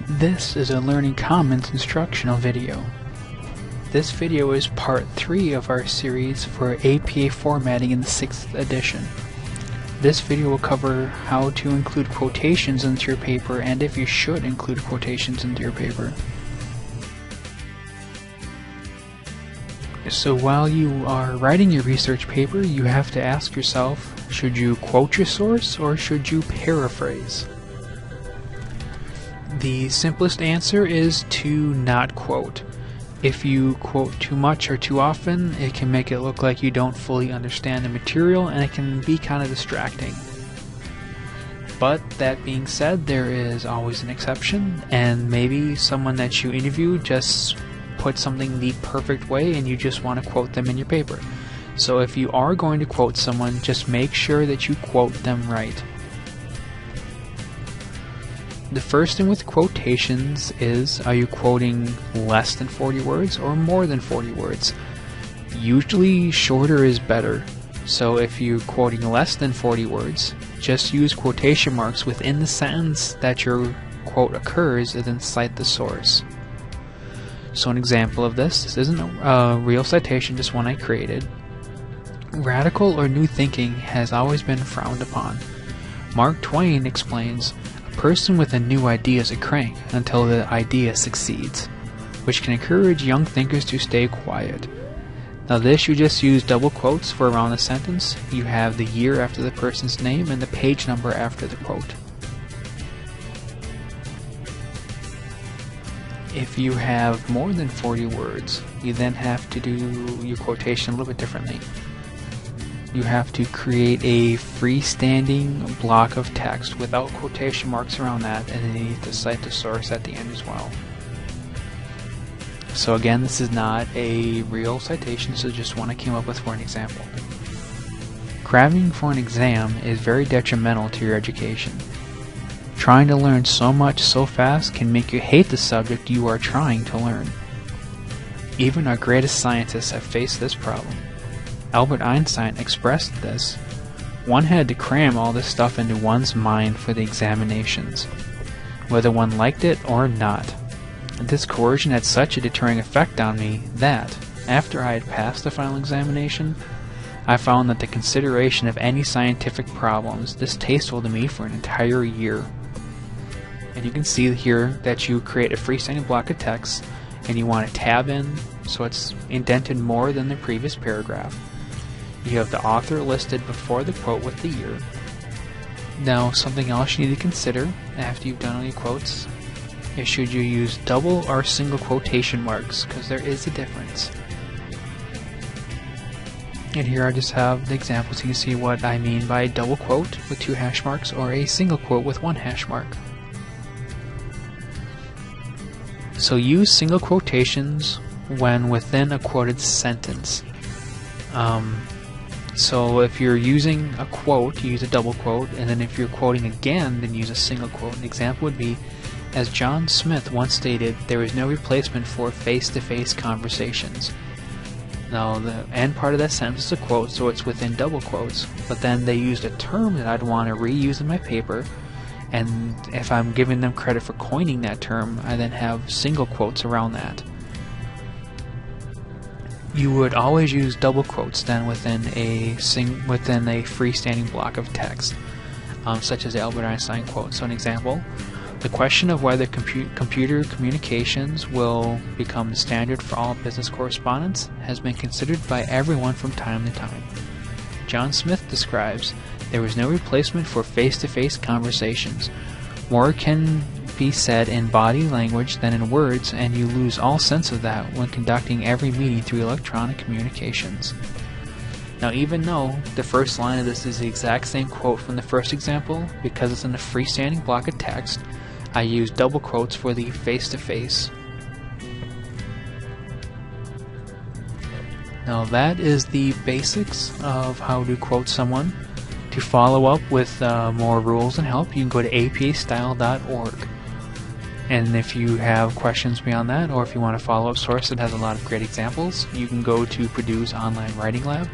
This is a Learning Commons instructional video. This video is part 3 of our series for APA formatting in the 6th edition. This video will cover how to include quotations into your paper and if you should include quotations into your paper. So while you are writing your research paper, you have to ask yourself, should you quote your source or should you paraphrase? The simplest answer is to not quote. If you quote too much or too often, it can make it look like you don't fully understand the material and it can be kind of distracting. But that being said, there is always an exception, and maybe someone that you interview just put something the perfect way and you just want to quote them in your paper. So if you are going to quote someone, just make sure that you quote them right. The first thing with quotations is, are you quoting less than 40 words or more than 40 words? Usually shorter is better. So if you're quoting less than 40 words, just use quotation marks within the sentence that your quote occurs and then cite the source. So an example of this isn't a real citation, just one I created. Radical or new thinking has always been frowned upon. Mark Twain explains, a person with a new idea is a crank until the idea succeeds, which can encourage young thinkers to stay quiet. Now this, you just use double quotes for around the sentence. You have the year after the person's name and the page number after the quote. If you have more than 40 words, you then have to do your quotation a little bit differently. You have to create a freestanding block of text without quotation marks around that, and then you need to cite the source at the end as well. So again, this is not a real citation, this is just one I came up with for an example. Cramming for an exam is very detrimental to your education. Trying to learn so much so fast can make you hate the subject you are trying to learn. Even our greatest scientists have faced this problem. Albert Einstein expressed this. One had to cram all this stuff into one's mind for the examinations, whether one liked it or not. This coercion had such a deterring effect on me that, after I had passed the final examination, I found that the consideration of any scientific problems distasteful to me for an entire year. And you can see here that you create a freestanding block of text and you want to tab in so it's indented more than the previous paragraph. You have the author listed before the quote with the year. Now, something else you need to consider after you've done all your quotes is should you use double or single quotation marks, because there is a difference. And here I just have the examples so you can see what I mean by a double quote with 2 hash marks or a single quote with 1 hash mark. So use single quotations when within a quoted sentence. So if you're using a quote, you use a double quote, and then if you're quoting again, then use a single quote. An example would be, as John Smith once stated, there is no replacement for face-to-face conversations. Now the end part of that sentence is a quote, so it's within double quotes, but then they used a term that I'd want to reuse in my paper, and if I'm giving them credit for coining that term, I then have single quotes around that. You would always use double quotes then within a freestanding block of text, such as the Albert Einstein quote. So an example, the question of whether computer communications will become the standard for all business correspondence has been considered by everyone from time to time. John Smith describes, there is no replacement for face-to-face conversations. More can be said in body language than in words, and you lose all sense of that when conducting every meeting through electronic communications. Now, even though the first line of this is the exact same quote from the first example, because it's in a freestanding block of text, I use double quotes for the face-to-face. Now that is the basics of how to quote someone. To follow up with more rules and help, you can go to apastyle.org. And if you have questions beyond that, or if you want a follow-up source that has a lot of great examples, you can go to Purdue's Online Writing Lab,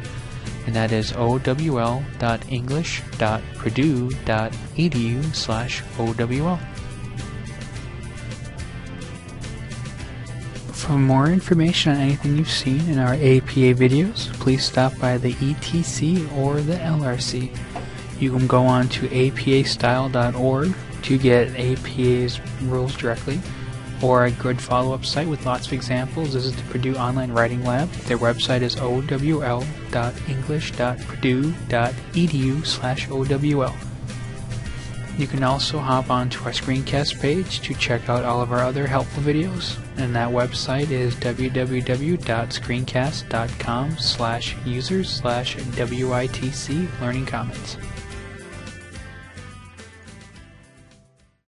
and that is owl.english.purdue.edu/owl. For more information on anything you've seen in our APA videos, please stop by the ETC or the LRC. You can go on to apastyle.org to get APA's rules directly, or a good follow-up site with lots of examples. This is the Purdue Online Writing Lab. Their website is owl.english.purdue.edu/OWL. You can also hop onto our screencast page to check out all of our other helpful videos, and that website is www.screencast.com/users/WITC Learning Commons.